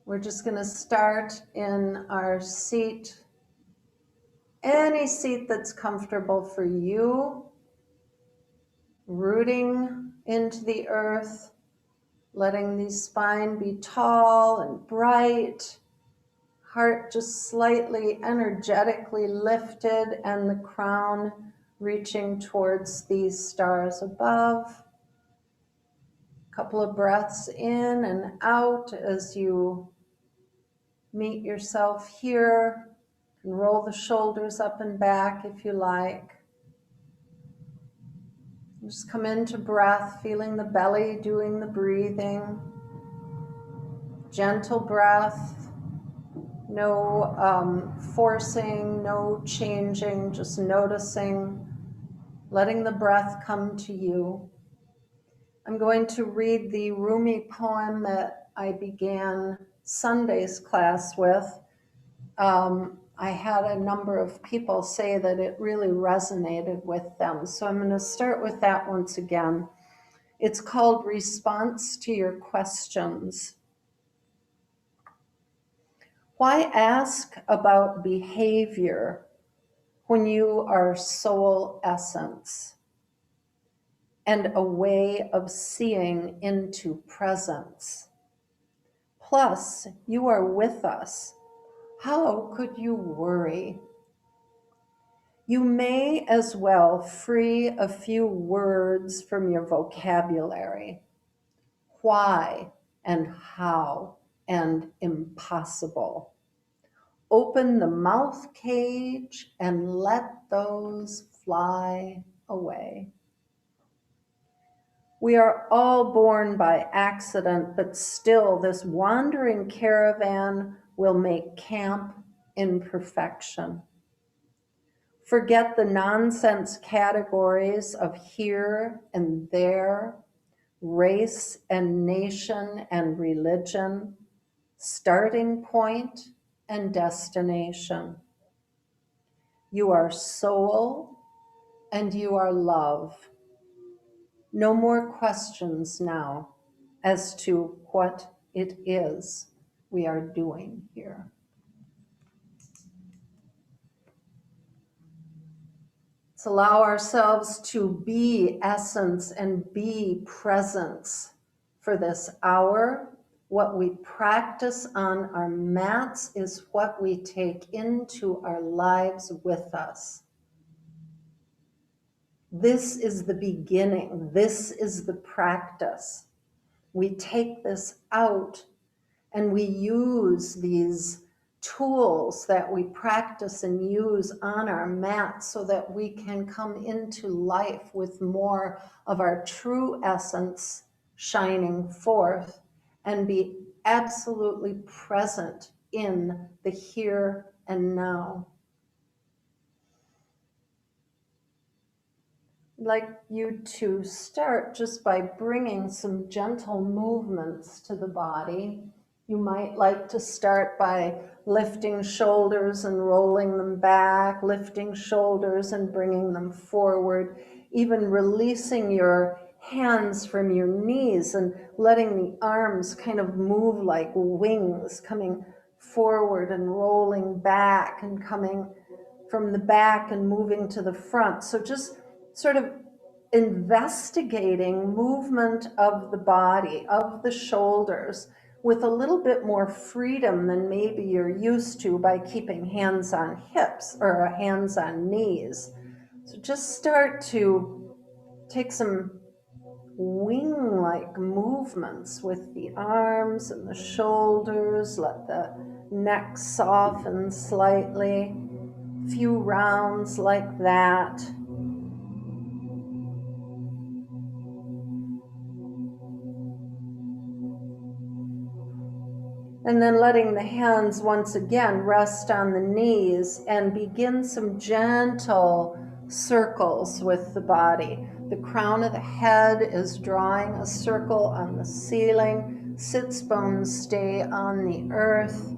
We're just going to start in our seat, any seat that's comfortable for you, rooting into the earth, letting the spine be tall and bright, heart just slightly energetically lifted, and the crown reaching towards these stars above. A couple of breaths in and out as you meet yourself here. You can roll the shoulders up and back if you like. Just come into breath, feeling the belly doing the breathing. Gentle breath, no forcing, no changing, just noticing, letting the breath come to you. I'm going to read the Rumi poem that I began Sunday's class with. I had a number of people say that it really resonated with them. So I'm going to start with that once again. It's called Response to Your Questions. Why ask about behavior when you are soul essence and a way of seeing into presence? Plus, you are with us. How could you worry? You may as well free a few words from your vocabulary. Why and how and impossible. Open the mouth cage and let those fly away. We are all born by accident, but still this wandering caravan will make camp in perfection. Forget the nonsense categories of here and there, race and nation and religion, starting point and destination. You are soul and you are love. No more questions now as to what it is we are doing here. Let's allow ourselves to be essence and be presence for this hour. What we practice on our mats is what we take into our lives with us. This is the beginning. This is the practice. We take this out and we use these tools that we practice and use on our mat so that we can come into life with more of our true essence shining forth and be absolutely present in the here and now. I'd like you to start just by bringing some gentle movements to the body. You might like to start by lifting shoulders and rolling them back, lifting shoulders and bringing them forward, even releasing your hands from your knees and letting the arms kind of move like wings, coming forward and rolling back and coming from the back and moving to the front. So just sort of investigating movement of the body, of the shoulders, with a little bit more freedom than maybe you're used to by keeping hands on hips or hands on knees. So just start to take some wing-like movements with the arms and the shoulders. Let the neck soften slightly. A few rounds like that. And then letting the hands once again rest on the knees and begin some gentle circles with the body. The crown of the head is drawing a circle on the ceiling. Sits bones stay on the earth.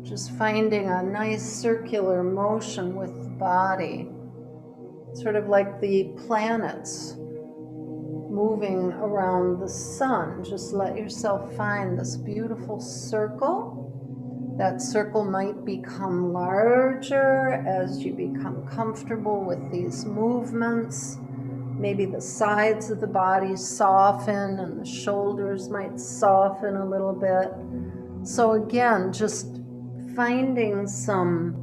Just finding a nice circular motion with the body. Sort of like the planets moving around the sun. Just let yourself find this beautiful circle. That circle might become larger as you become comfortable with these movements. Maybe the sides of the body soften and the shoulders might soften a little bit. So again, just finding some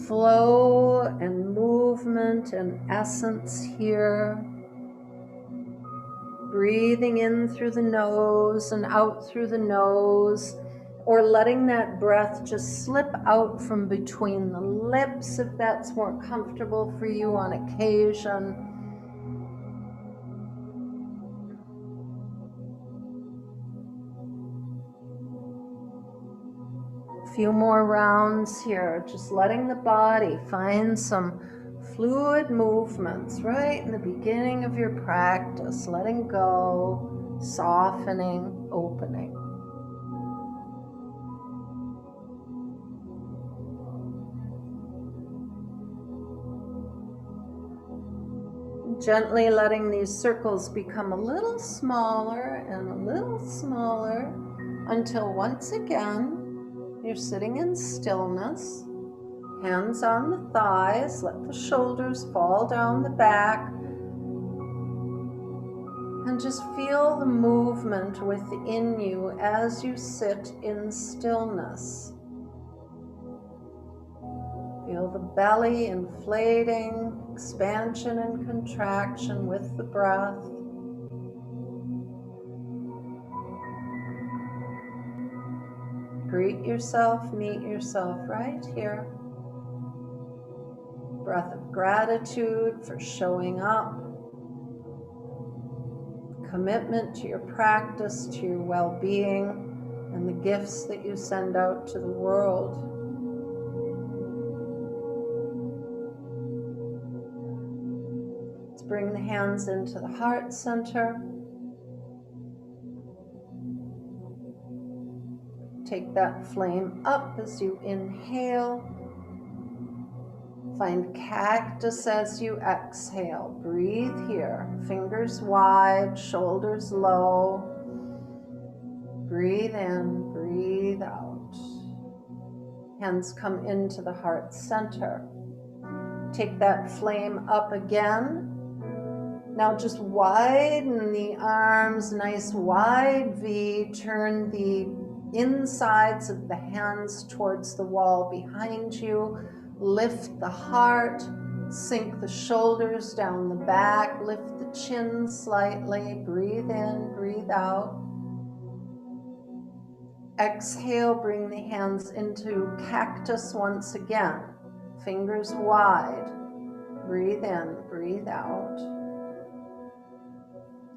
flow and movement and essence here. Breathing in through the nose and out through the nose, or letting that breath just slip out from between the lips if that's more comfortable for you on occasion. A few more rounds here, just letting the body find some fluid movements right in the beginning of your practice, letting go, softening, opening. Gently letting these circles become a little smaller and a little smaller until once again you're sitting in stillness, hands on the thighs, let the shoulders fall down the back, and just feel the movement within you as you sit in stillness. Feel the belly inflating, expansion and contraction with the breath. Greet yourself, meet yourself right here. Breath of gratitude for showing up. Commitment to your practice, to your well-being, and the gifts that you send out to the world. Let's bring the hands into the heart center. Take that flame up as you inhale. Find cactus as you exhale. Breathe here. Fingers wide, shoulders low. Breathe in, breathe out. Hands come into the heart center. Take that flame up again. Now just widen the arms, nice wide V. Turn the insides of the hands towards the wall behind you. Lift the heart, sink the shoulders down the back, lift the chin slightly, breathe in, breathe out. Exhale, bring the hands into cactus once again. Fingers wide, breathe in, breathe out.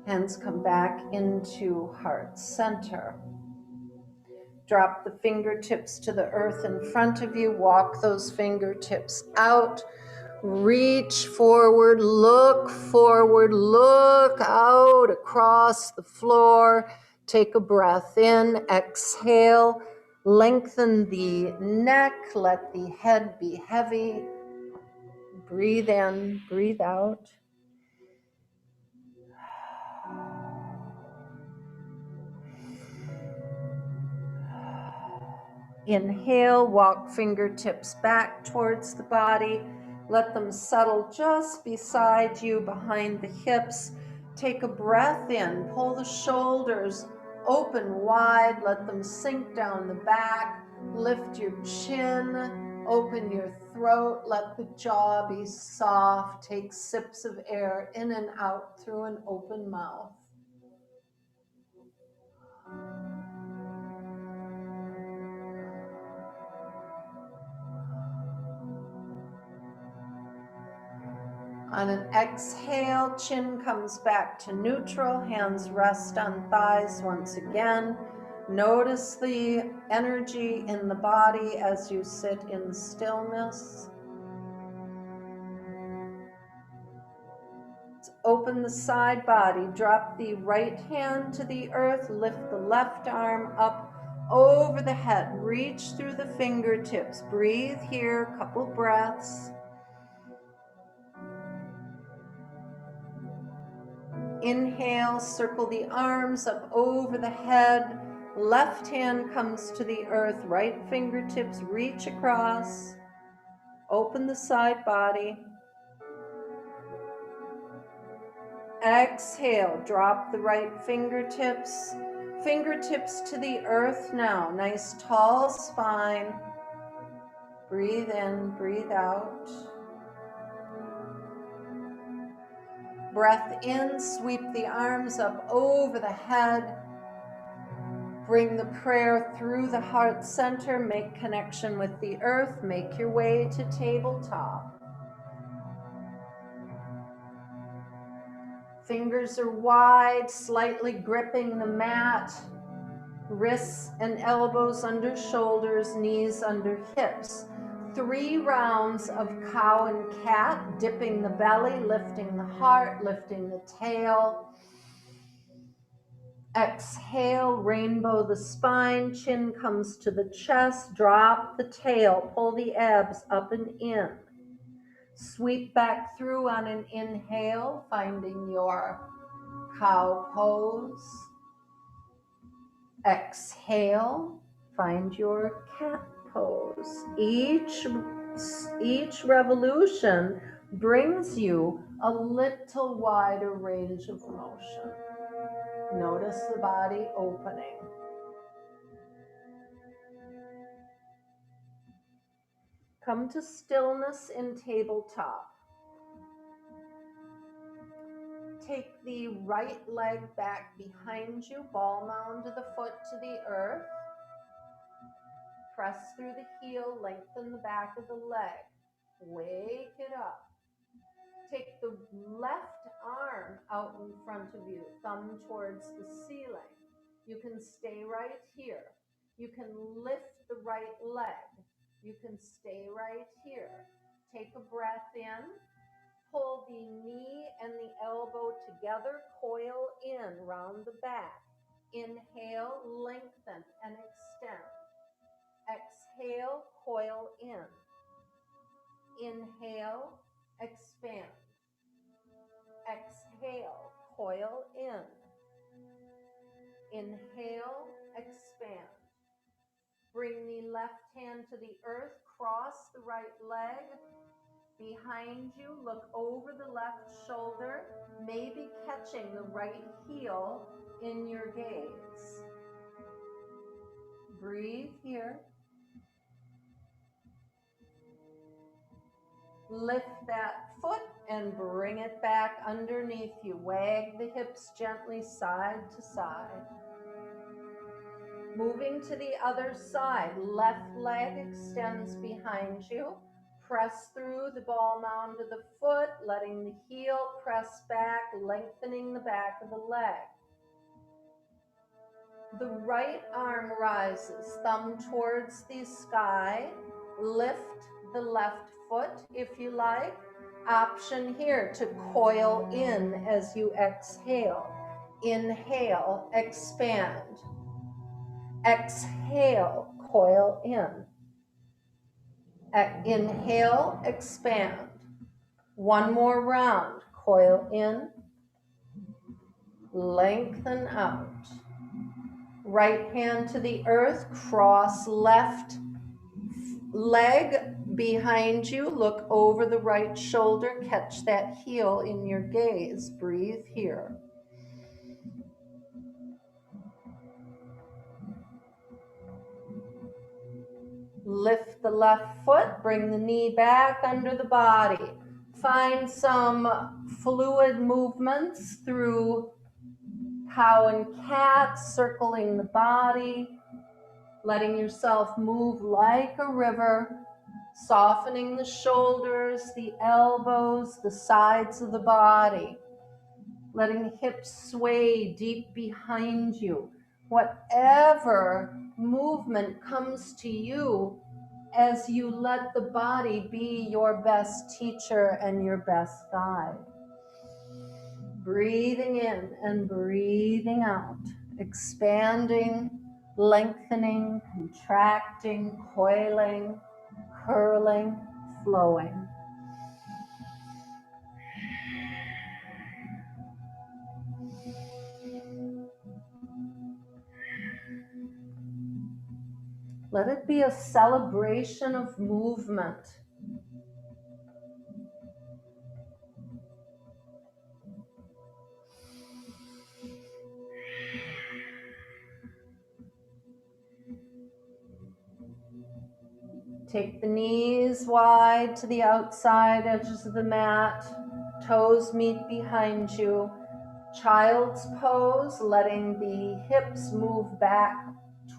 Hands come back into heart center. Drop the fingertips to the earth in front of you. Walk those fingertips out. Reach forward, look out across the floor. Take a breath in, exhale. Lengthen the neck, let the head be heavy. Breathe in, breathe out. Inhale, walk fingertips back towards the body. Let them settle just beside you, behind the hips. Take a breath in, pull the shoulders open wide, let them sink down the back. Lift your chin, open your throat, let the jaw be soft. Take sips of air in and out through an open mouth. On an exhale, chin comes back to neutral, hands rest on thighs once again. Notice the energy in the body as you sit in stillness. Let's open the side body, drop the right hand to the earth, lift the left arm up over the head, reach through the fingertips, breathe here, couple breaths. Inhale, circle the arms up over the head. Left hand comes to the earth, right fingertips reach across. Open the side body. Exhale, drop the right fingertips. Fingertips to the earth now. Nice tall spine. Breathe in, breathe out. Breath in, sweep the arms up over the head. Bring the prayer through the heart center. Make connection with the earth. Make your way to tabletop. Fingers are wide, slightly gripping the mat. Wrists and elbows under shoulders, knees under hips. 3 rounds of cow and cat, dipping the belly, lifting the heart, lifting the tail. Exhale, rainbow the spine, chin comes to the chest, drop the tail, pull the abs up and in. Sweep back through on an inhale, finding your cow pose. Exhale, find your cat pose. Each revolution brings you a little wider range of motion. Notice the body opening. Come to stillness in tabletop. Take the right leg back behind you, ball mound the foot to the earth. Press through the heel, lengthen the back of the leg. Wake it up. Take the left arm out in front of you, thumb towards the ceiling. You can stay right here. You can lift the right leg. You can stay right here. Take a breath in. Pull the knee and the elbow together. Coil in, round the back. Inhale, lengthen and extend. Exhale, coil in. Inhale, expand. Exhale, coil in. Inhale, expand. Bring the left hand to the earth, cross the right leg. Behind you, look over the left shoulder, maybe catching the right heel in your gaze. Breathe here. Lift that foot and bring it back underneath you. Wag the hips gently side to side. Moving to the other side, left leg extends behind you. Press through the ball mound of the foot, letting the heel press back, lengthening the back of the leg. The right arm rises, thumb towards the sky. Lift the left foot if you like. Option here to coil in as you exhale. Inhale, expand. Exhale, coil in. Inhale, expand. One more round. Coil in. Lengthen out. Right hand to the earth. Cross left leg behind you. Look over the right shoulder. Catch that heel in your gaze. Breathe here. Lift the left foot, bring the knee back under the body. Find some fluid movements through cow and cat, circling the body, letting yourself move like a river, softening the shoulders, the elbows, the sides of the body, letting the hips sway deep behind you. Whatever movement comes to you as you let the body be your best teacher and your best guide. Breathing in and breathing out, expanding, lengthening, contracting, coiling, curling, flowing. Let it be a celebration of movement. Take the knees wide to the outside edges of the mat. Toes meet behind you. Child's pose, letting the hips move back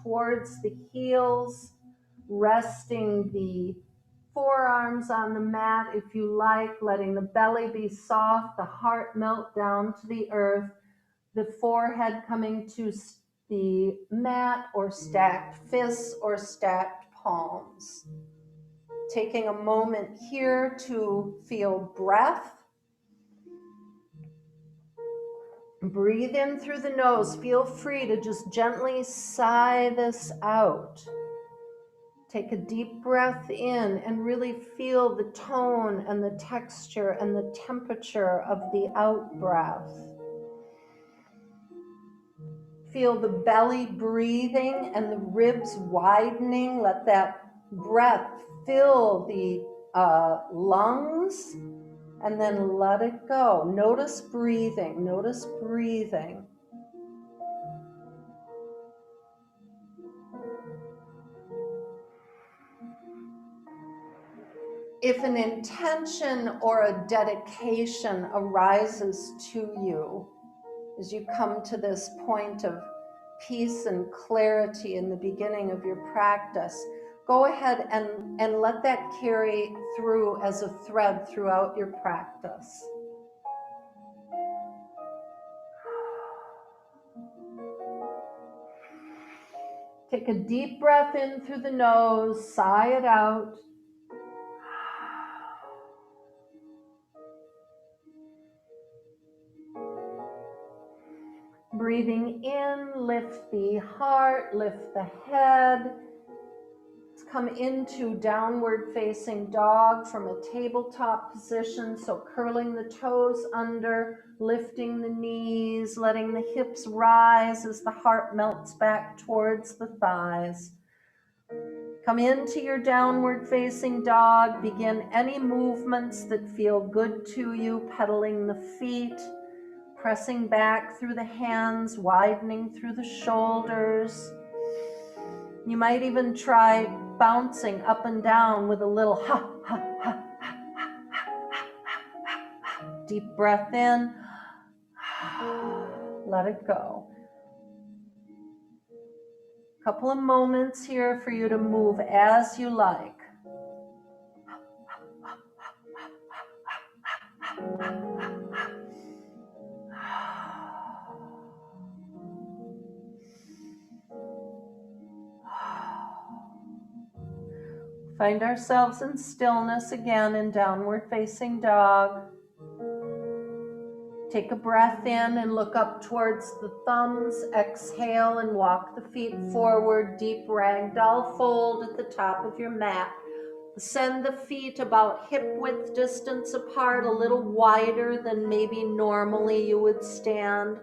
towards the heels, resting the forearms on the mat if you like, letting the belly be soft, the heart melt down to the earth, the forehead coming to the mat, or stacked fists or stacked palms. Taking a moment here to feel breath. Breathe in through the nose. Feel free to just gently sigh this out. Take a deep breath in and really feel the tone and the texture and the temperature of the out breath. Feel the belly breathing and the ribs widening. Let that breath fill the lungs, and then let it go. Notice breathing. Notice breathing. If an intention or a dedication arises to you as you come to this point of peace and clarity in the beginning of your practice, go ahead and let that carry through as a thread throughout your practice. Take a deep breath in through the nose, sigh it out. Breathing in, lift the heart, lift the head. Let's come into downward facing dog from a tabletop position. So curling the toes under, lifting the knees, letting the hips rise as the heart melts back towards the thighs. Come into your downward facing dog. Begin any movements that feel good to you, pedaling the feet, pressing back through the hands, widening through the shoulders. You might even try bouncing up and down with a little ha, ha, ha, ha, ha, ha, ha, ha. Deep breath in. Let it go. A couple of moments here for you to move as you like. Find ourselves in stillness again in downward facing dog. Take a breath in and look up towards the thumbs. Exhale and walk the feet forward. Deep ragdoll fold at the top of your mat. Send the feet about hip width distance apart, a little wider than maybe normally you would stand.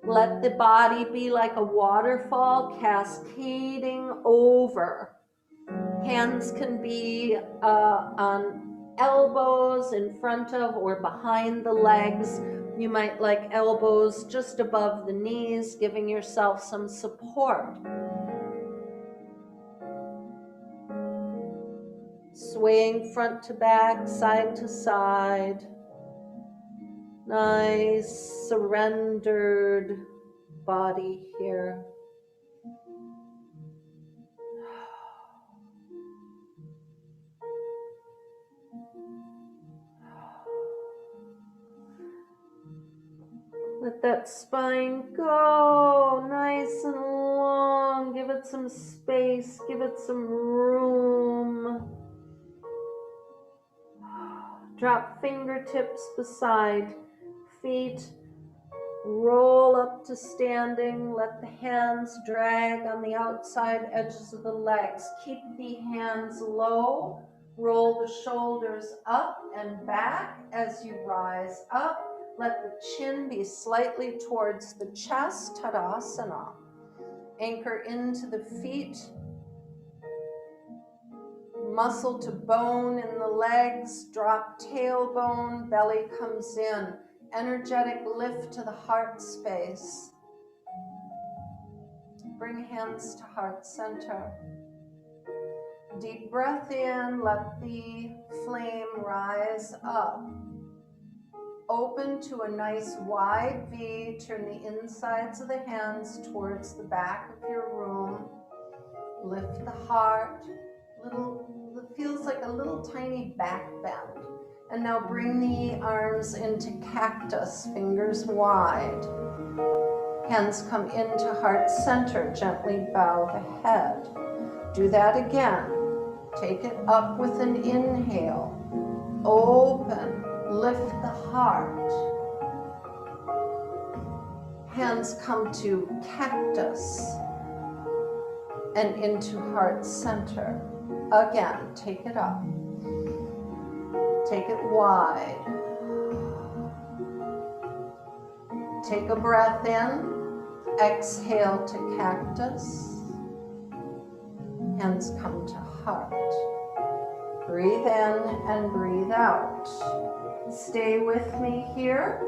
Let the body be like a waterfall cascading over. Hands can be on elbows in front of or behind the legs. You might like elbows just above the knees, giving yourself some support. Swaying front to back, side to side. Nice surrendered body here. Let that spine go nice and long. Give it some space. Give it some room. Drop fingertips beside feet. Roll up to standing. Let the hands drag on the outside edges of the legs. Keep the hands low. Roll the shoulders up and back as you rise up. Let the chin be slightly towards the chest, Tadasana. Anchor into the feet. muscle to bone in the legs, drop tailbone, belly comes in. Energetic lift to the heart space. Bring hands to heart center. Deep breath in, let the flame rise up. Open to a nice wide V, turn the insides of the hands towards the back of your room. Lift the heart, it feels like a little tiny back bend. And now bring the arms into cactus, fingers wide. Hands come into heart center, gently bow the head. Do that again. Take it up with an inhale. Open, lift the heart. Hands come to cactus and into heart center. Again, take it up. Take it wide. Take a breath in. Exhale to cactus. Hands come to heart. Breathe in and breathe out. Stay with me here.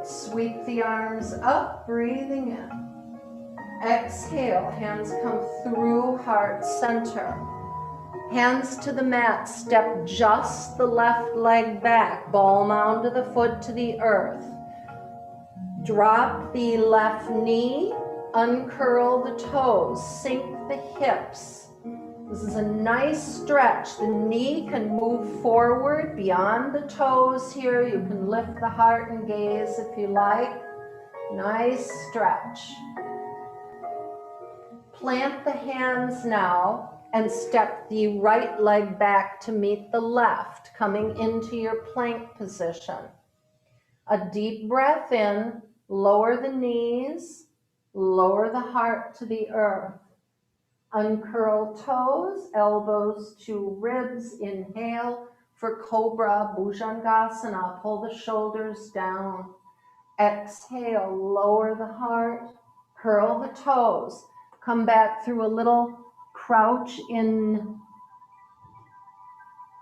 Sweep the arms up, breathing in. Exhale, hands come through heart center. Hands to the mat, step just the left leg back, ball mound of the foot to the earth. Drop the left knee, uncurl the toes, sink the hips. This is a nice stretch. The knee can move forward beyond the toes here. You can lift the heart and gaze if you like. Nice stretch. Plant the hands now and step the right leg back to meet the left, coming into your plank position. A deep breath in, lower the knees, lower the heart to the earth. Uncurl toes, elbows to ribs. Inhale for Cobra, Bhujangasana. Pull the shoulders down. Exhale, lower the heart, curl the toes. Come back through a little crouch in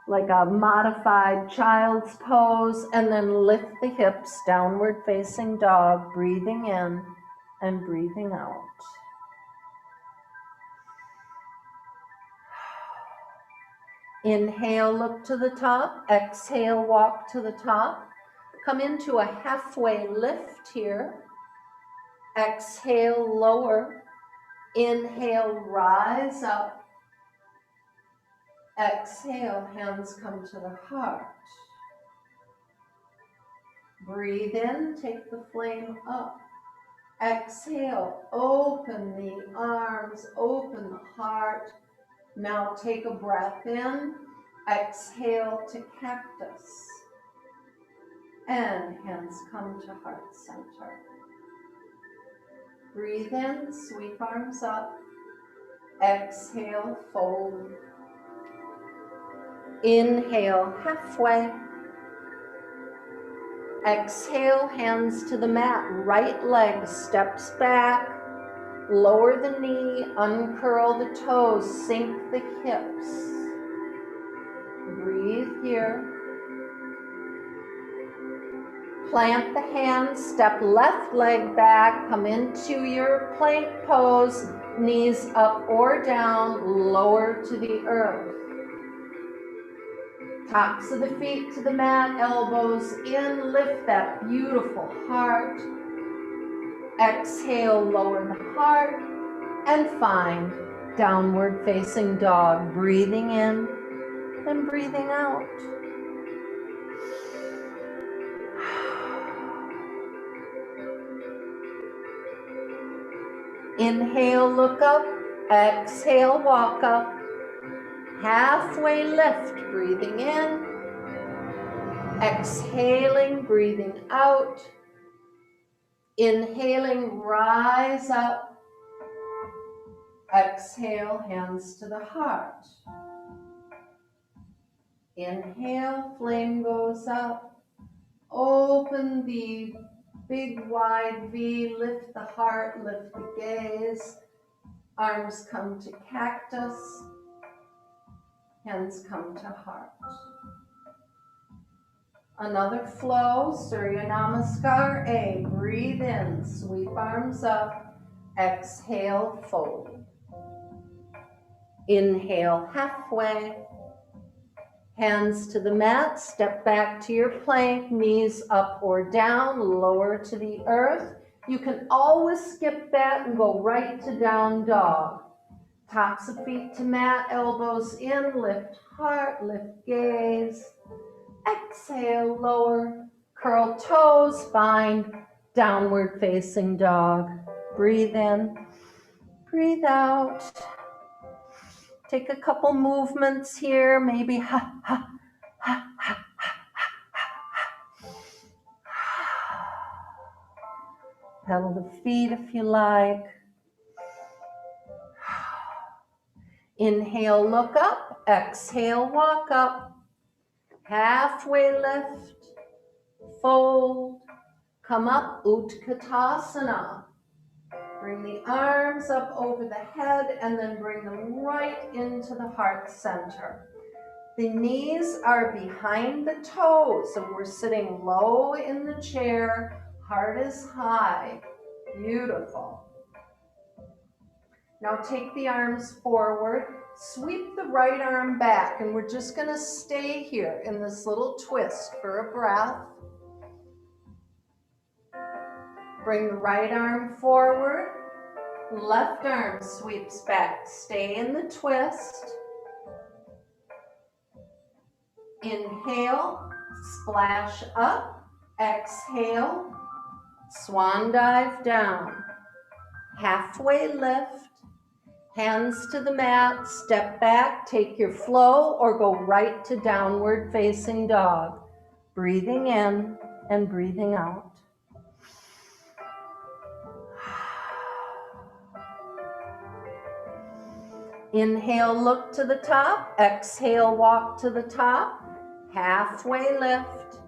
like a modified child's pose, and then lift the hips, downward facing dog, breathing in and breathing out. Inhale, look to the top. Exhale, walk to the top. Come into a halfway lift here. Exhale, lower. Inhale, rise up. Exhale, hands come to the heart. Breathe in, take the flame up. Exhale, open the arms, open the heart. Now take a breath in. Exhale to cactus. And hands come to heart center. Breathe in, sweep arms up. Exhale, fold. Inhale, halfway. Exhale, hands to the mat. Right leg steps back. Lower the knee, uncurl the toes, sink the hips. Breathe here. Plant the hands, step left leg back, come into your plank pose, knees up or down, lower to the earth. Tops of the feet to the mat, elbows in, lift that beautiful heart. Exhale, lower the heart, and find downward facing dog, breathing in and breathing out. Inhale, look up. Exhale, walk up. Halfway lift, breathing in. Exhaling, breathing out. Inhaling, rise up. Exhale, hands to the heart. Inhale, flame goes up. Open the big wide V, lift the heart, lift the gaze. Arms come to cactus. Hands come to heart. Another flow, Surya Namaskar A. Breathe in, sweep arms up. Exhale, fold. Inhale, halfway. Hands to the mat, step back to your plank, knees up or down, lower to the earth. You can always skip that and go right to down dog. Tops of feet to mat, elbows in, lift heart, lift gaze. Exhale, lower, curl toes, find downward facing dog. Breathe in, breathe out. Take a couple movements here, maybe ha, ha, ha, ha, ha. Pedal the feet if you like. Inhale, look up. Exhale, walk up. Halfway lift, fold, come up, Utkatasana. Bring the arms up over the head and then bring them right into the heart center. The knees are behind the toes, so we're sitting low in the chair, heart is high. Beautiful. Now take the arms forward, sweep the right arm back, and we're just going to stay here in this little twist for a breath. Bring the right arm forward, left arm sweeps back. Stay in the twist. Inhale, splash up. Exhale, swan dive down. Halfway lift. Hands to the mat, step back, take your flow, or go right to downward facing dog. Breathing in and breathing out. Inhale, look to the top. Exhale, walk to the top. Halfway lift.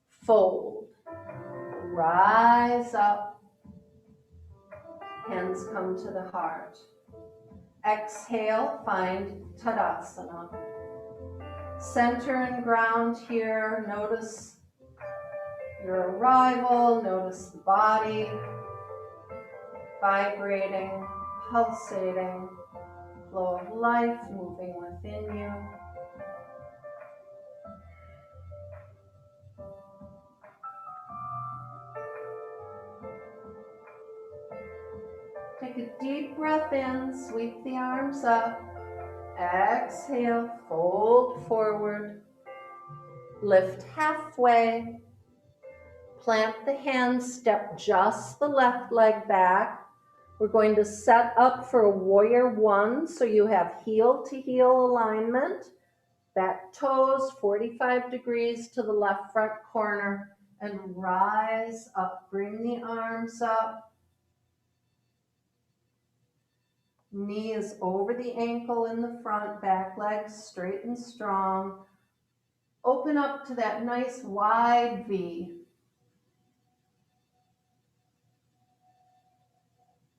Fold. Rise up. Hands come to the heart. Exhale, find Tadasana. Center and ground here. Notice your arrival. Notice the body vibrating, pulsating, flow of life moving within you. Take a deep breath in, sweep the arms up. Exhale, fold forward. Lift halfway. Plant the hands, step just the left leg back. We're going to set up for a warrior one, so you have heel to heel alignment. Back toes 45 degrees to the left front corner, and rise up. Bring the arms up. Knee is over the ankle in the front, back leg straight and strong. Open up to that nice wide V.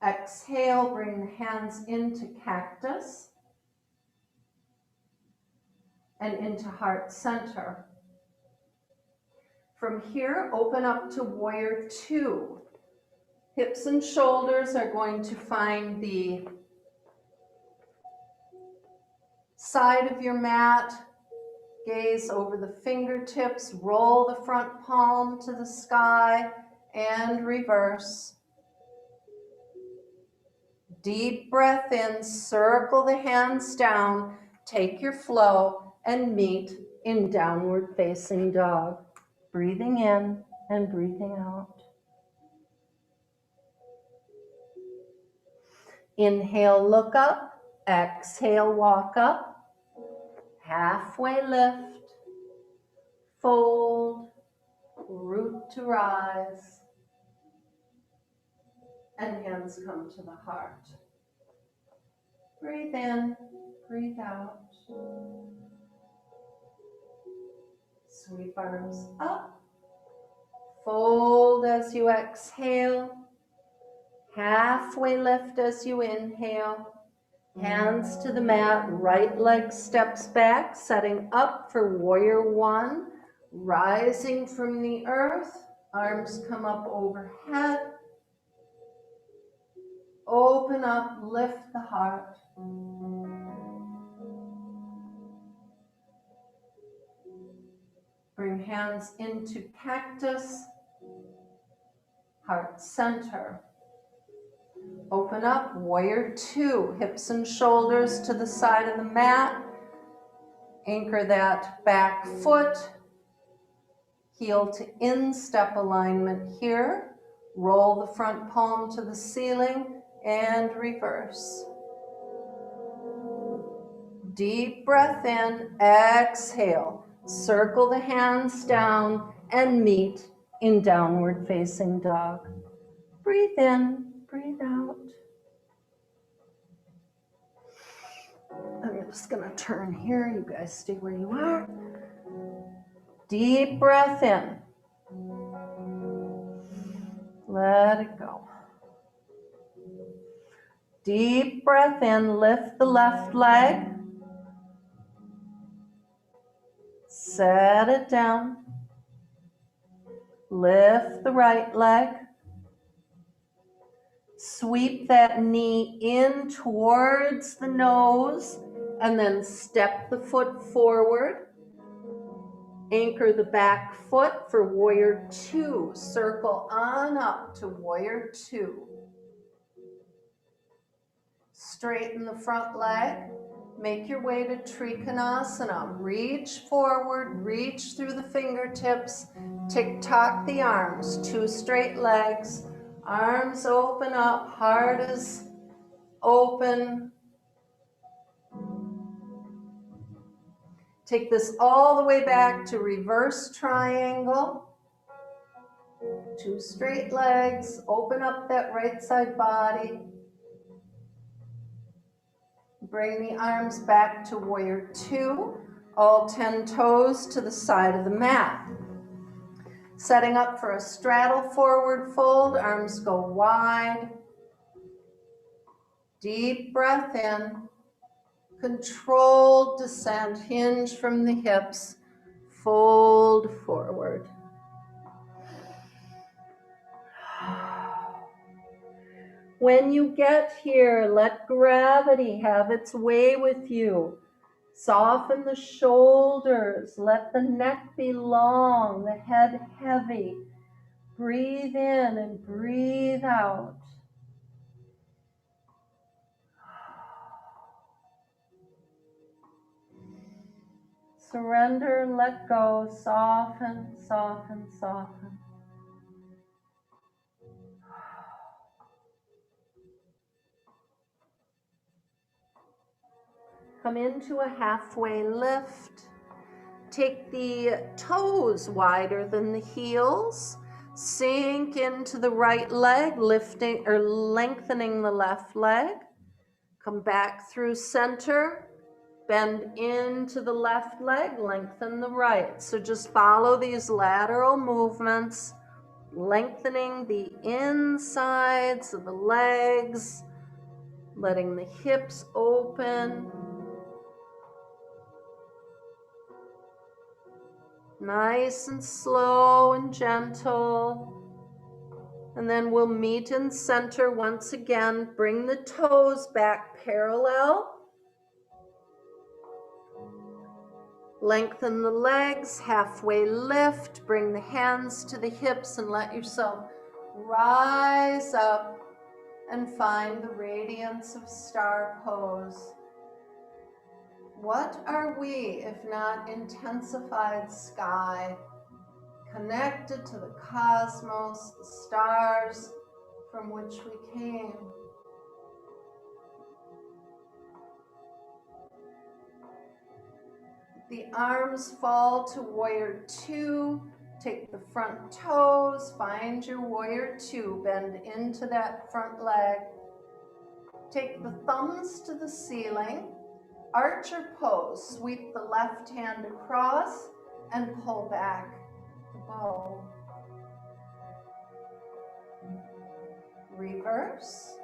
Exhale, bring the hands into cactus and into heart center. From here, open up to warrior two. Hips and shoulders are going to find the side of your mat. Gaze over the fingertips, roll the front palm to the sky, and reverse. Deep breath in, circle the hands down, take your flow, and meet in downward facing dog. Breathing in and breathing out. Inhale, look up. Exhale, walk up. Halfway lift. Fold. Root to rise. And hands come to the heart. Breathe in, breathe out. Sweep arms up. Fold as you exhale. Halfway lift as you inhale. Hands to the mat, right leg steps back, setting up for warrior one. Rising from the earth, arms come up overhead. Open up, lift the heart. Bring hands into cactus, heart center. Open up, warrior two, hips and shoulders to the side of the mat. Anchor that back foot, heel to instep alignment here. Roll the front palm to the ceiling and reverse. Deep breath in, exhale. Circle the hands down and meet in downward facing dog. Breathe in, breathe out. I'm just gonna turn here, you guys stay where you are. Deep breath in. Let it go. Deep breath in, lift the left leg. Set it down. Lift the right leg. Sweep that knee in towards the nose and then step the foot forward. Anchor the back foot for warrior two. Circle on up to warrior two. Straighten the front leg. Make your way to Trikonasana. Reach forward, reach through the fingertips. Tick-tock the arms, two straight legs. Arms open up, heart is open. Take this all the way back to reverse triangle. Two straight legs, open up that right side body. Bring the arms back to warrior two, all 10 toes to the side of the mat. Setting up for a straddle forward fold, arms go wide. Deep breath in, controlled descent, hinge from the hips, fold forward. When you get here, let gravity have its way with you. Soften the shoulders, let the neck be long, the head heavy. Breathe in and breathe out. Surrender and let go, soften, soften, soften. Come into a halfway lift. Take the toes wider than the heels. Sink into the right leg, lifting or lengthening the left leg. Come back through center. Bend into the left leg, lengthen the right. So just follow these lateral movements, lengthening the insides of the legs, letting the hips open. Nice and slow and gentle. And then we'll meet in center once again. Bring the toes back parallel. Lengthen the legs, halfway lift. Bring the hands to the hips and let yourself rise up and find the radiance of star pose. What are we if not intensified sky, connected to the cosmos, the stars from which we came? The arms fall to warrior two. Take the front toes, find your warrior two, bend into that front leg. Take the thumbs to the ceiling. Archer pose, sweep the left hand across and pull back the bow. Reverse.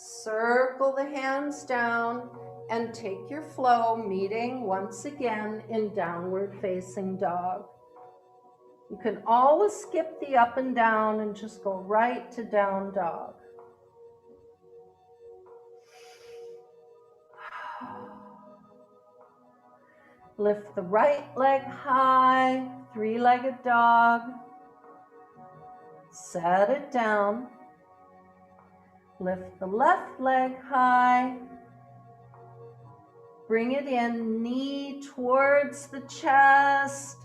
Circle the hands down and take your flow, meeting once again in downward facing dog. You can always skip the up and down and just go right to down dog. Lift the right leg high, three-legged dog. Set it down. Lift the left leg high. Bring it in, knee towards the chest,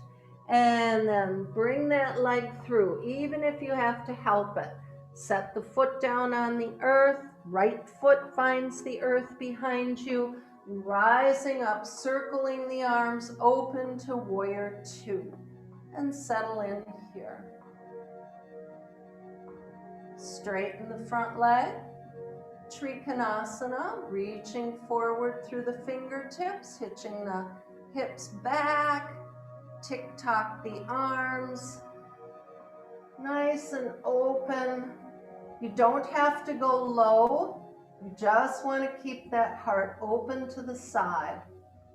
and then bring that leg through, even if you have to help it. Set the foot down on the earth, right foot finds the earth behind you, rising up, circling the arms, open to warrior two, and settle in here. Straighten the front leg. Trikonasana, reaching forward through the fingertips, hitching the hips back, tick-tock the arms, nice and open. You don't have to go low, you just want to keep that heart open to the side.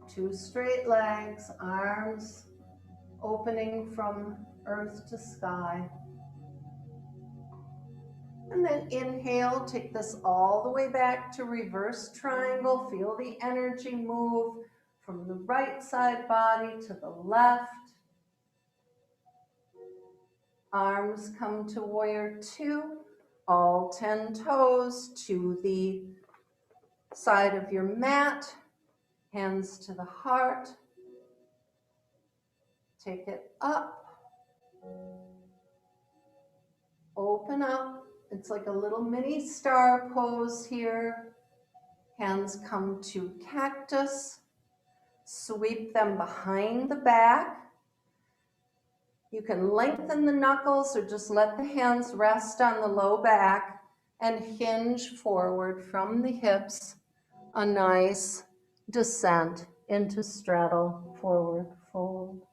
Two straight legs, arms opening from earth to sky. And then inhale, take this all the way back to reverse triangle. Feel the energy move from the right side body to the left. Arms come to warrior two, all 10 toes to the side of your mat, hands to the heart. Take it up, open up. It's like a little mini star pose here. Hands come to cactus. Sweep them behind the back. You can lengthen the knuckles or just let the hands rest on the low back and hinge forward from the hips. A nice descent into straddle forward fold.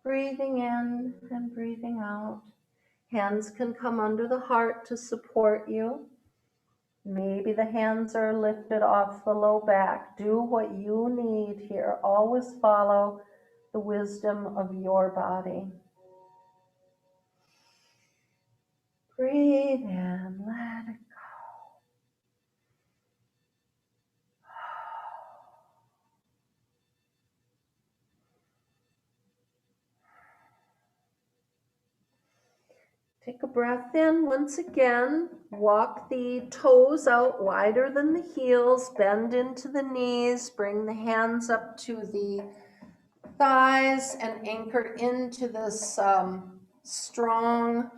Breathing in and breathing out. Hands can come under the heart to support you. Maybe the hands are lifted off the low back. Do what you need here. Always follow the wisdom of your body. Breathe in, let it go. Take a breath in once again. Walk the toes out wider than the heels. Bend into the knees. Bring the hands up to the thighs and anchor into this strong,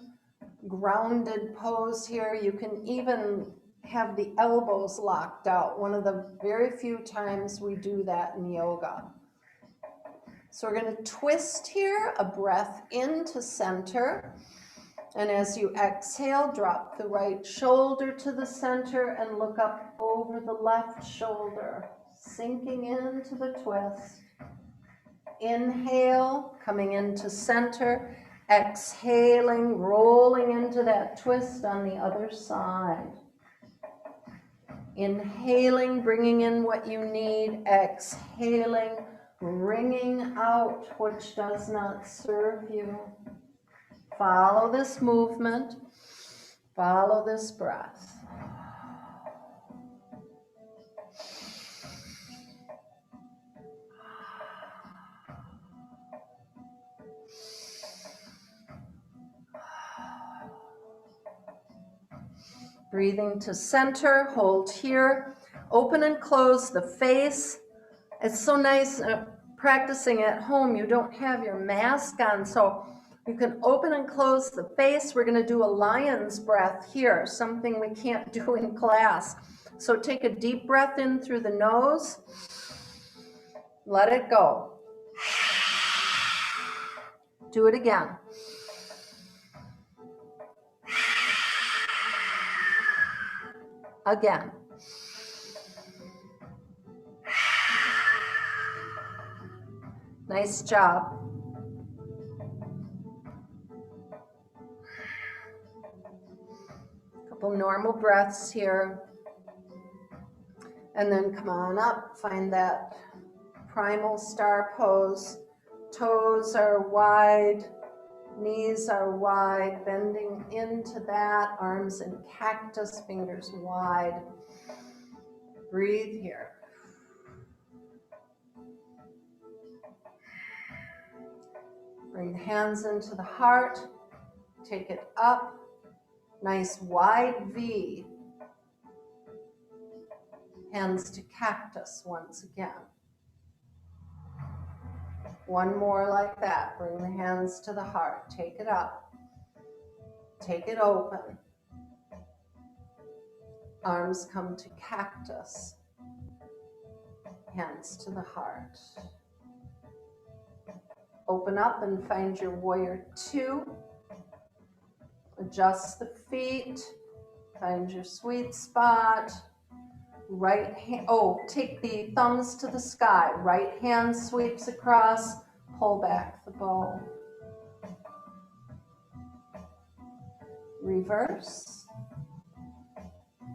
grounded pose here. You can even have the elbows locked out. One of the very few times we do that in yoga. So we're going to twist here, a breath into center. And as you exhale, drop the right shoulder to the center and look up over the left shoulder, sinking into the twist. Inhale, coming into center. Exhaling, rolling into that twist on the other side. Inhaling, bringing in what you need. Exhaling, bringing out which does not serve you. Follow this movement. Follow this breath. Breathing to center, hold here. Open and close the face. It's so nice practicing at home. You don't have your mask on, so you can open and close the face. We're going to do a lion's breath here, something we can't do in class. So take a deep breath in through the nose. Let it go. Do it again. Again. Nice job. Couple normal breaths here. And then come on up, find that primal star pose. Toes are wide, knees are wide, bending into that, arms in cactus, fingers wide. Breathe here. Bring the hands into the heart, take it up, nice wide V. Hands to cactus once again. One more like that. Bring the hands to the heart. Take it up. Take it open. Arms come to cactus. Hands to the heart. Open up and find your warrior two. Adjust the feet. Find your sweet spot. Right hand, take the thumbs to the sky. Right hand sweeps across, pull back the bow. Reverse.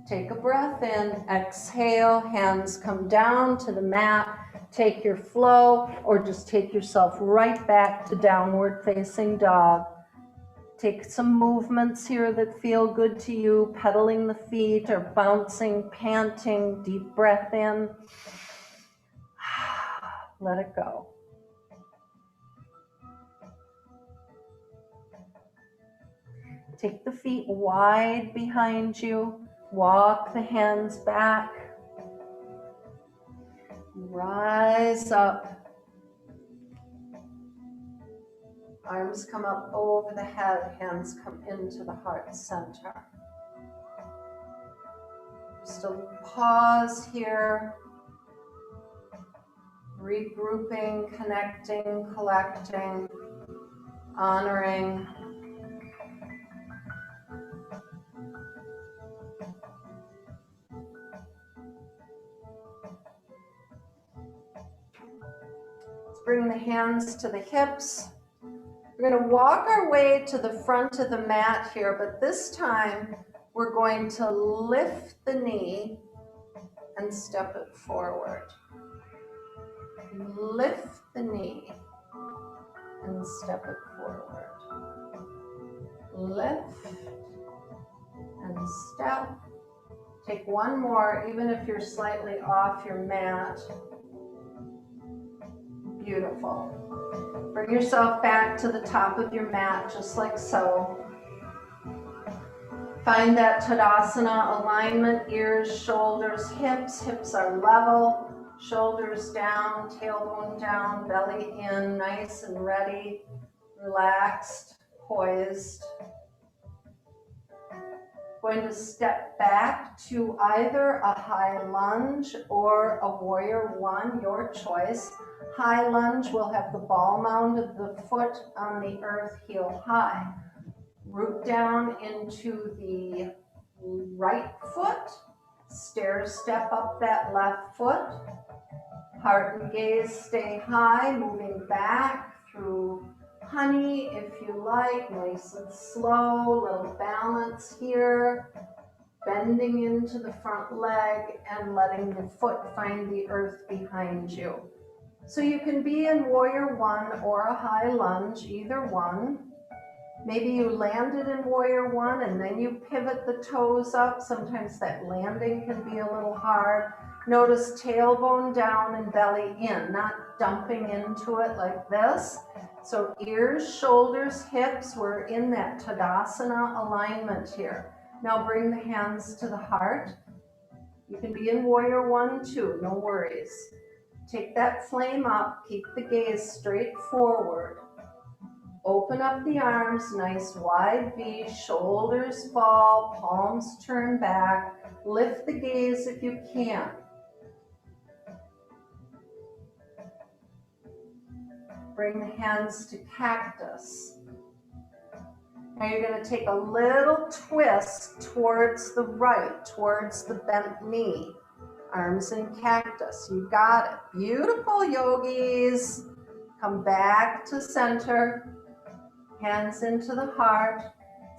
Take a breath in, exhale, hands come down to the mat. Take your flow, or just take yourself right back to downward facing dog. Take some movements here that feel good to you, pedaling the feet or bouncing, panting, deep breath in. Let it go. Take the feet wide behind you. Walk the hands back. Rise up. Arms come up over the head, hands come into the heart center. Just a pause here. Regrouping, connecting, collecting, honoring. Let's bring the hands to the hips. We're going to walk our way to the front of the mat here, but this time we're going to lift the knee and step it forward. Lift the knee and step it forward. Lift and step. Take one more, even if you're slightly off your mat. Beautiful. Bring yourself back to the top of your mat, just like so. Find that Tadasana alignment, ears, shoulders, hips. Hips are level, shoulders down, tailbone down, belly in, nice and ready, relaxed, poised. Going to step back to either a high lunge or a warrior one, your choice. High lunge will have the ball mound of the foot on the earth, heel high. Root down into the right foot. Stair step up that left foot. Heart and gaze stay high, moving back through honey if you like, nice and slow, little balance here. Bending into the front leg and letting the foot find the earth behind you. So you can be in warrior one or a high lunge, either one. Maybe you landed in warrior one and then you pivot the toes up. Sometimes that landing can be a little hard. Notice tailbone down and belly in, not dumping into it like this. So ears, shoulders, hips, we're in that Tadasana alignment here. Now bring the hands to the heart. You can be in warrior one too, no worries. Take that flame up, keep the gaze straight forward. Open up the arms, nice wide V, shoulders fall, palms turn back. Lift the gaze if you can. Bring the hands to cactus. Now you're going to take a little twist towards the right, towards the bent knee. Arms in cactus. You got it. Beautiful, yogis. Come back to center. Hands into the heart.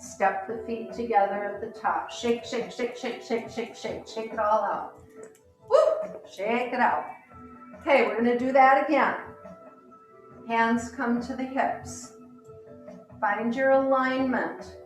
Step the feet together at the top. Shake, shake, shake, shake, shake, shake, shake. Shake it all out. Woo! Shake it out. Okay, we're gonna do that again. Hands come to the hips. Find your alignment.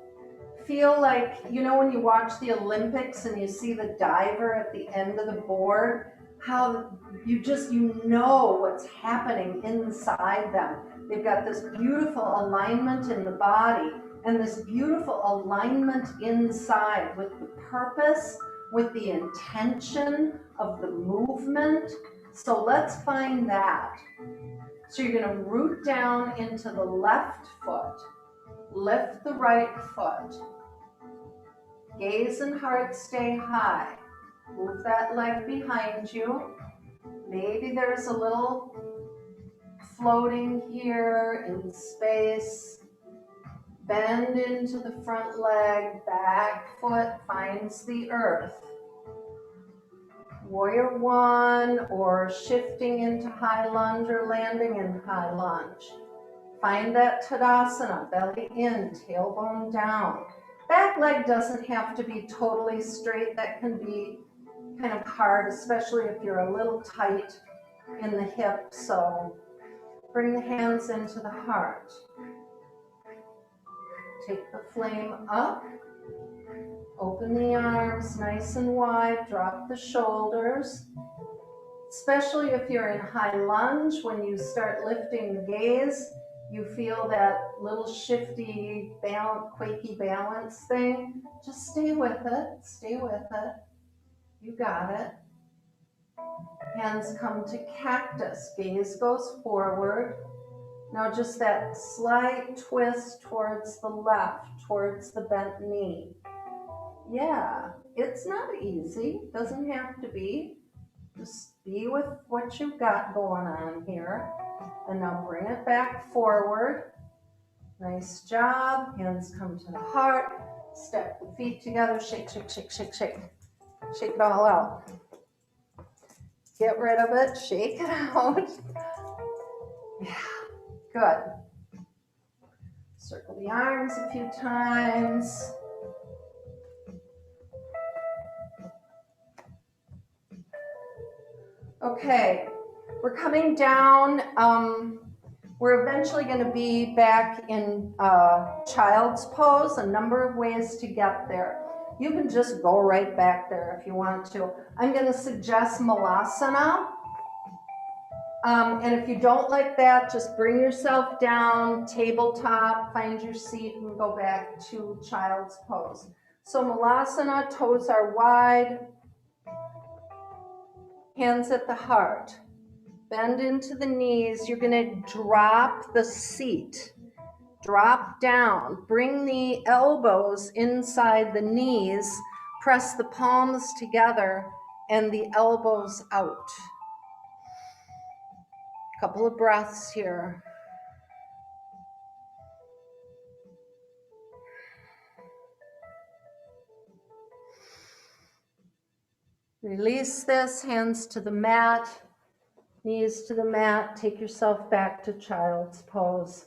Feel like, you know, when you watch the Olympics and you see the diver at the end of the board, how you know what's happening inside them. They've got this beautiful alignment in the body and this beautiful alignment inside with the purpose, with the intention of the movement. So let's find that. So you're going to root down into the left foot, lift the right foot, gaze and heart stay high. Move that leg behind you. Maybe there's a little floating here in space. Bend into the front leg, back foot finds the earth. Warrior one, or shifting into high lunge or landing in high lunge. Find that Tadasana, belly in, tailbone down. Back leg doesn't have to be totally straight. That can be kind of hard, especially if you're a little tight in the hip. So bring the hands into the heart. Take the flame up. Open the arms nice and wide. Drop the shoulders. Especially if you're in high lunge, when you start lifting the gaze, you feel that little shifty, quaky balance thing. Just stay with it. Stay with it. You got it. Hands come to cactus. Gaze goes forward. Now just that slight twist towards the left, towards the bent knee. Yeah, it's not easy. Doesn't have to be. Just be with what you've got going on here. And now bring it back forward. Nice job. Hands come to the heart. Step the feet together. Shake, shake, shake, shake, shake. Shake it all out. Get rid of it. Shake it out. Yeah, good. Circle the arms a few times. Okay, we're coming down. We're eventually going to be back in child's pose. A number of ways to get there. You can just go right back there if you want to. I'm going to suggest Malasana. And if you don't like that, just bring yourself down, tabletop, find your seat, and go back to child's pose. So Malasana, toes are wide, hands at the heart. Bend into the knees. You're going to drop the seat. Drop down. Bring the elbows inside the knees. Press the palms together and the elbows out. Couple of breaths here. Release this, hands to the mat, knees to the mat. Take yourself back to child's pose.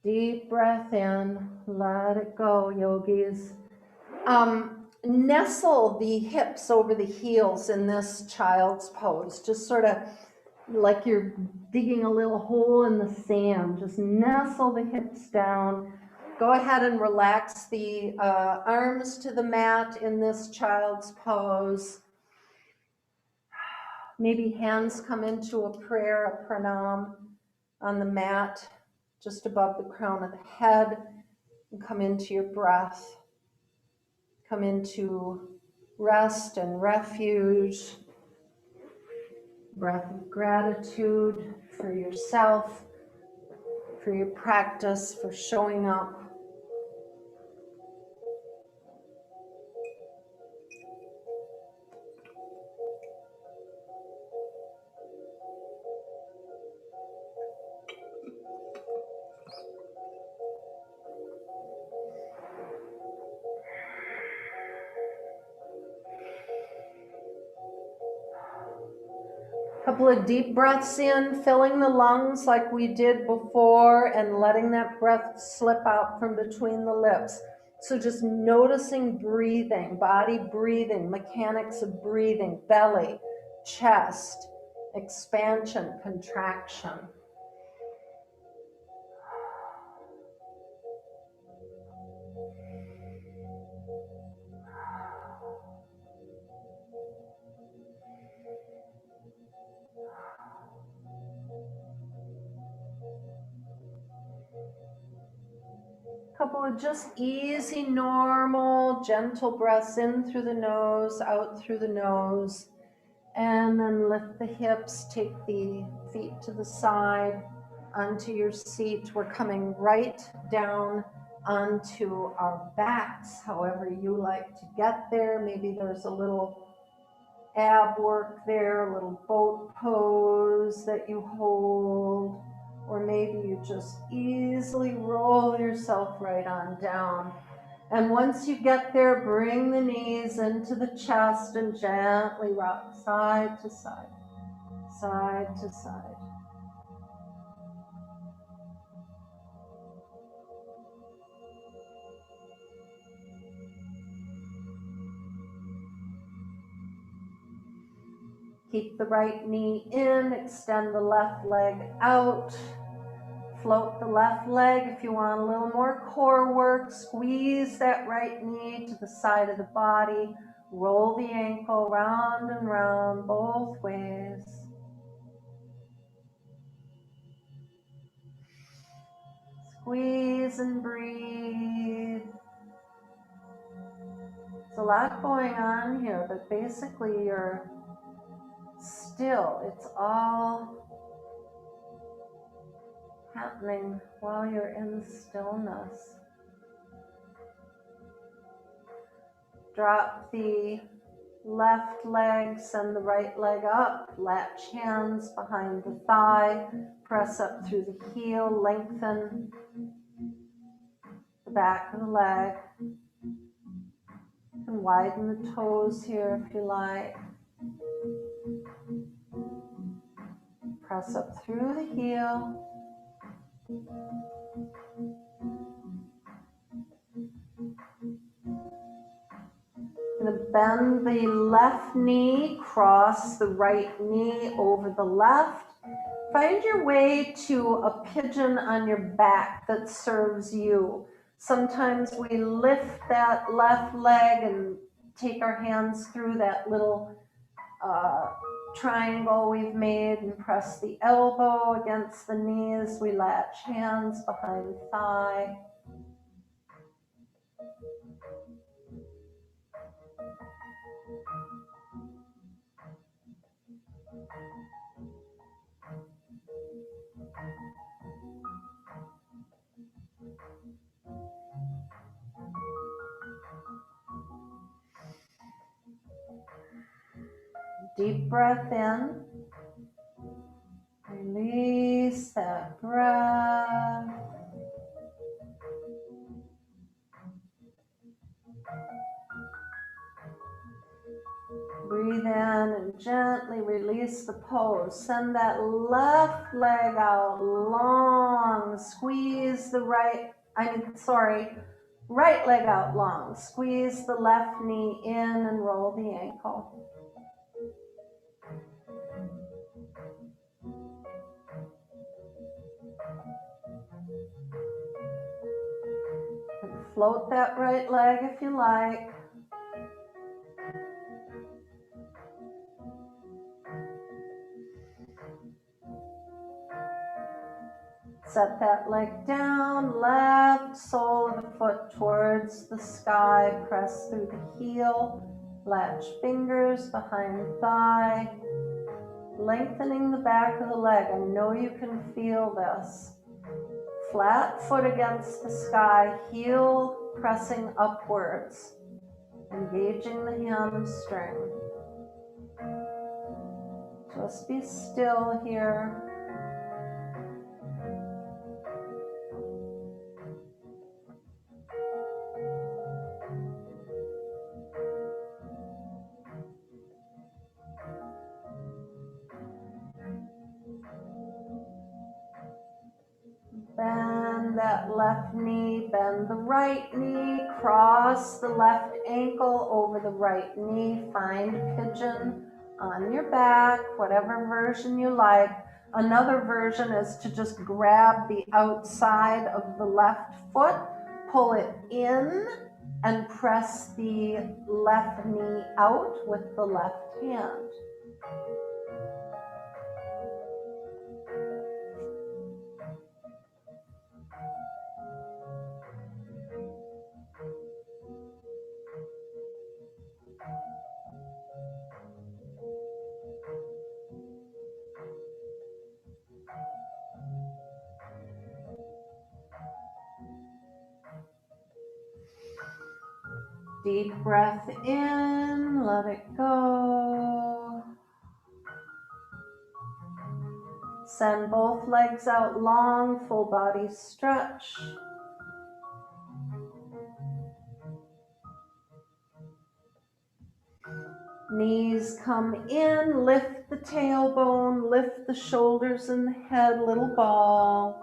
Deep breath in, let it go, yogis. Nestle the hips over the heels in this child's pose. Just sort of like you're digging a little hole in the sand. Just nestle the hips down. Go ahead and relax the arms to the mat in this child's pose. Maybe hands come into a prayer, a pranam on the mat, just above the crown of the head, and come into your breath. Come into rest and refuge, breath of gratitude for yourself, for your practice, for showing up. Couple of deep breaths in, filling the lungs like we did before, and letting that breath slip out from between the lips. So just noticing breathing, body breathing, mechanics of breathing, belly, chest, expansion, contraction. Couple of just easy, normal, gentle breaths in through the nose, out through the nose. And then lift the hips, take the feet to the side, onto your seat. We're coming right down onto our backs, however you like to get there. Maybe there's a little ab work there, a little boat pose that you hold, or maybe you just easily roll yourself right on down. And once you get there, bring the knees into the chest and gently rock side to side, side to side. Keep the right knee in, extend the left leg out. Float the left leg if you want a little more core work. Squeeze that right knee to the side of the body. Roll the ankle round and round both ways. Squeeze and breathe. There's a lot going on here, but basically you're still. It's all happening while you're in stillness. Drop the left leg, send the right leg up, latch hands behind the thigh, press up through the heel, lengthen the back of the leg, and widen the toes here if you like. Press up through the heel. Going to bend the left knee, cross the right knee over the left. Find your way to a pigeon on your back that serves you. Sometimes we lift that left leg and take our hands through that little triangle we've made and press the elbow against the knees. We latch hands behind thigh. Deep breath in. Release that breath. Breathe in and gently release the pose. Send that left leg out long. Squeeze the right leg out long. Squeeze the left knee in and roll the ankle. And float that right leg if you like. Set that leg down, left sole of the foot towards the sky, press through the heel, latch fingers behind thigh, lengthening the back of the leg. I know you can feel this. Flat foot against the sky, heel pressing upwards, engaging the hamstring. Just be still here. Bend that left knee, bend the right knee, cross the left ankle over the right knee, find pigeon on your back, whatever version you like. Another version is to just grab the outside of the left foot, pull it in, and press the left knee out with the left hand. Deep breath in, let it go. Send both legs out long, full body stretch. Knees come in, lift the tailbone, lift the shoulders and the head, little ball.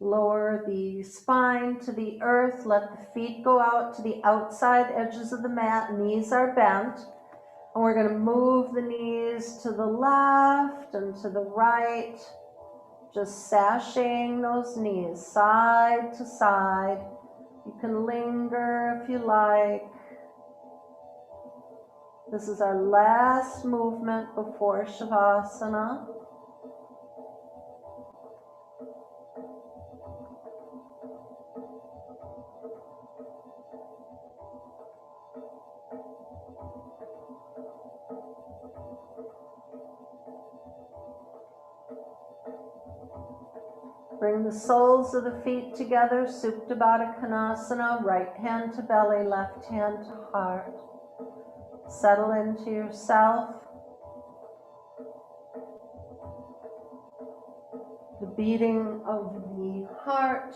Lower the spine to the earth, let the feet go out to the outside edges of the mat, knees are bent. And we're going to move the knees to the left and to the right, just sashaying those knees side to side. You can linger if you like. This is our last movement before Shavasana. Bring the soles of the feet together, Supta Baddha Konasana, right hand to belly, left hand to heart. Settle into yourself. The beating of the heart,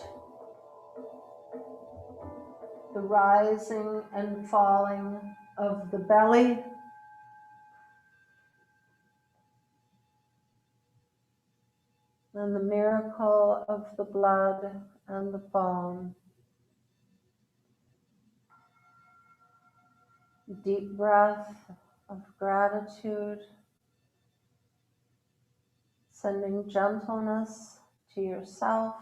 the rising and falling of the belly. And the miracle of the blood and the bone. Deep breath of gratitude, sending gentleness to yourself.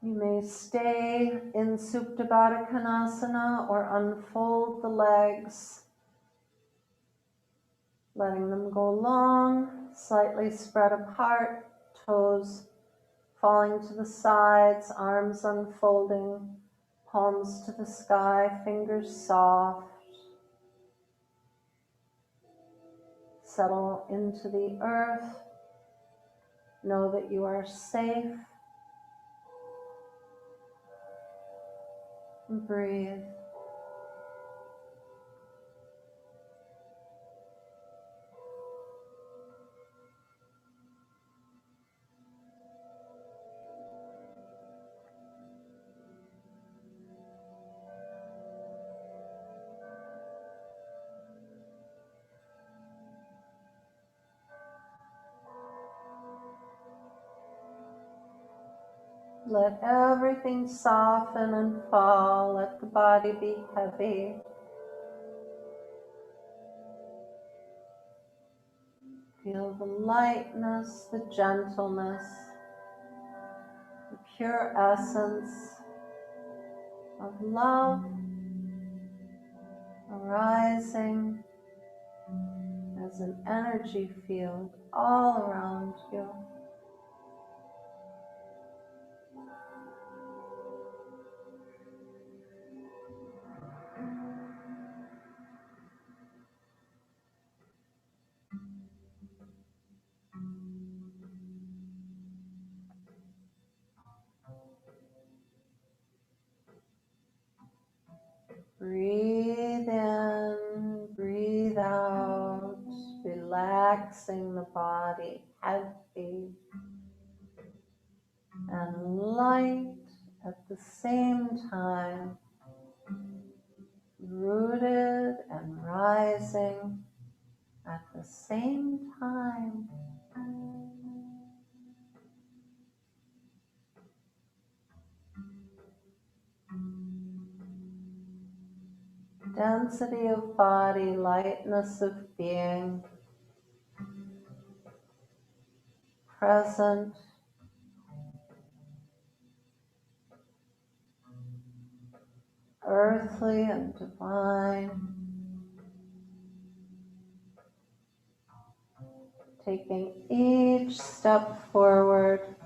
You may stay in Supta Baddha Konasana or unfold the legs, letting them go long, slightly spread apart, toes falling to the sides, arms unfolding, palms to the sky, fingers soft. Settle into the earth. Know that you are safe. And breathe. Let everything soften and fall. Let the body be heavy. Feel the lightness, the gentleness, the pure essence of love arising as an energy field all around you. Breathe in, breathe out, relaxing the body, heavy and light at the same time, rooted and rising at the same time. Density of body, lightness of being, present, earthly and divine, taking each step forward,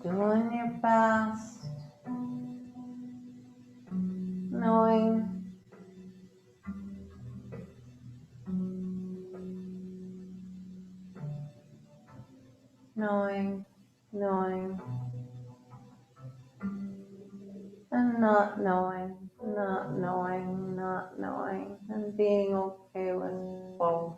doing your best, knowing knowing, knowing, and not knowing, not knowing, not knowing, and being okay with both.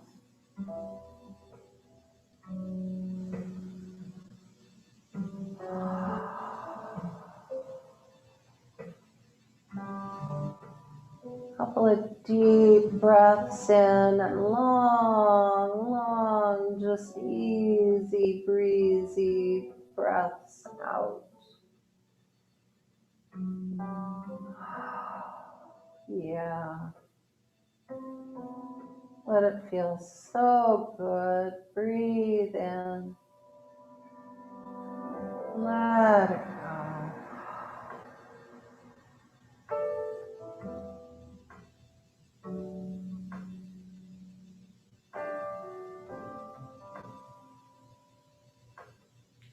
Couple of deep breaths in and long, long, just easy, breezy breaths out. Yeah. Let it feel so good. Breathe in. Let it go.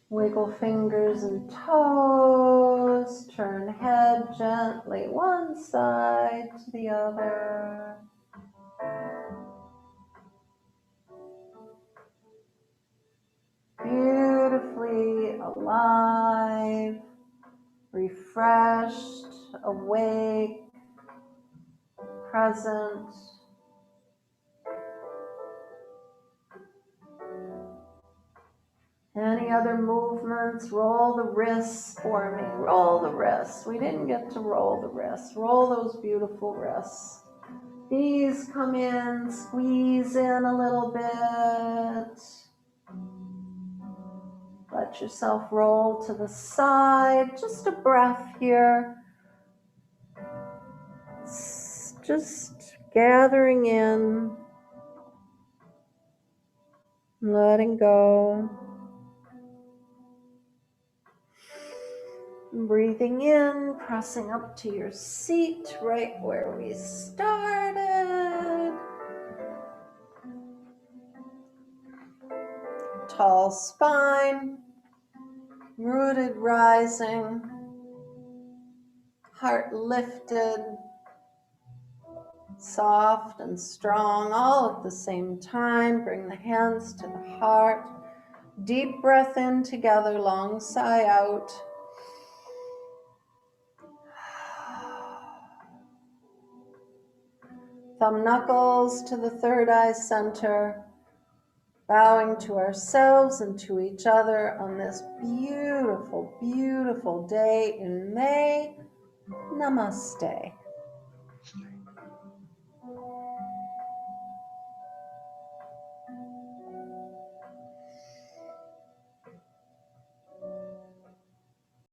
Wiggle fingers and toes. Turn head gently one side to the other. Beautifully alive, refreshed, awake, present. Any other movements? Roll the wrists for me. Roll the wrists. We didn't get to roll the wrists. Roll those beautiful wrists. Knees come in, squeeze in a little bit. Let yourself roll to the side. Just a breath here. Just gathering in, letting go. Breathing in, pressing up to your seat right where we started. Tall spine, rooted rising, heart lifted, soft and strong all at the same time. Bring the hands to the heart. Deep breath in together, long sigh out. Thumb knuckles to the third eye center, bowing to ourselves and to each other on this beautiful, beautiful day in May. Namaste.